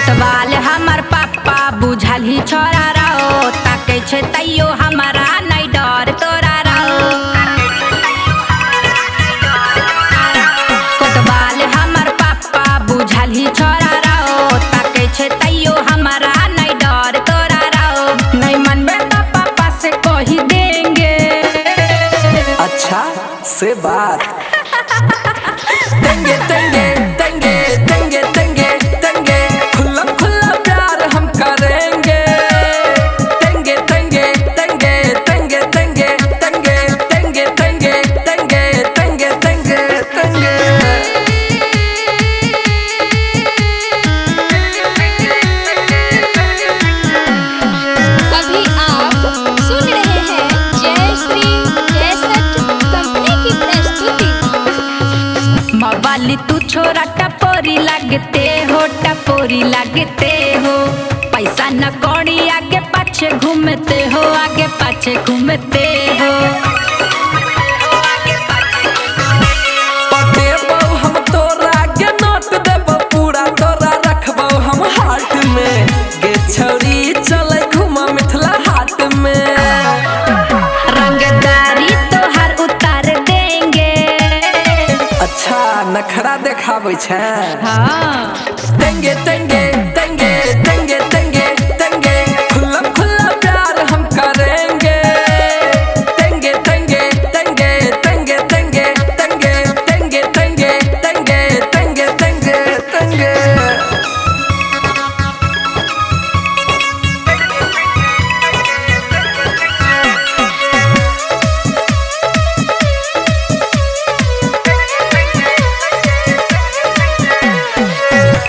कोतवाल हमर पापा बुझल ही छोरा रहो, ताके छे तैयो हमारा नहीं डर तोरा रहो। कोतवाल हमर पापा बुझल ही छोरा रहो, ताके छे तैयो हमारा नहीं डर तोरा रहो। नहीं मनबे तो पापा से कही देंगे। अच्छा से बात देंगे देंगे देंगे देंगे देंगे देंगे, खुला खुला प्यार हम करेंगे। देंगे देंगे देंगे देंगे देंगे देंगे देंगे देंगे देंगे देंगे देंगे देंगे। अभी आप सुन रहे हैं जय श्री कैसेट कंपनी की प्रस्तुति। मवाली तू छोरा टपोरी लगते हो, पैसा न कौड़ी आगे पाछे घूमते हो, आगे पाछे घूमते हो। देबो हम तोरा के नोट देबो पूरा, तोरा रखबो हम हाट में। गे छौरी चले घुमा मिथिला हाट में। रंगदारी तोहर उतार देंगे। अच्छा नखरा देखाबै छै। हाँ देंगे देंगे देंगे देंगे देंगे देंगे, खुला खुला प्यार हम करेंगे। देंगे देंगे देंगे देंगे देंगे देंगे देंगे देंगे देंगे देंगे देंगे देंगे।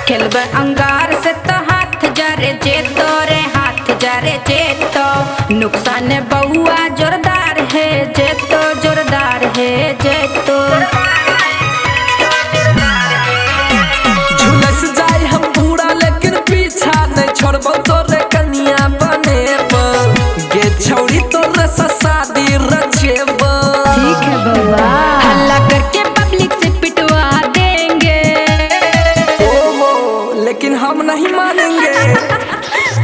खेलबे अंगार से तो हाथ जरे जेतो रे, हाथ जरे जेतो। नुकसान बउआ जोरदार है जेतो, जोरदार है जेतो। झुलस जाए हम पूरा लेकिन पीछा नहीं छोड़बो, तोरे कनिया बनेबो। गे छौरी तोरे से शादी रचेबो। ठीक है बउआ, हल्ला करके पब्लिक से पिटवा देंगे। ओहो लेकिन हम नहीं मानेंगे।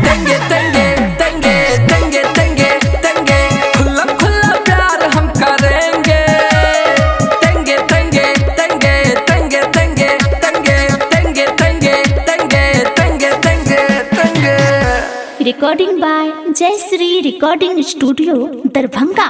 देंगे देंगे देंगे देंगे देंगे देंगे, खुला खुला प्यार हम करेंगे। देंगे देंगे देंगे देंगे देंगे देंगे देंगे देंगे देंगे देंगे देंगे देंगे। रिकॉर्डिंग बाय जय श्री रिकॉर्डिंग स्टूडियो दरभंगा।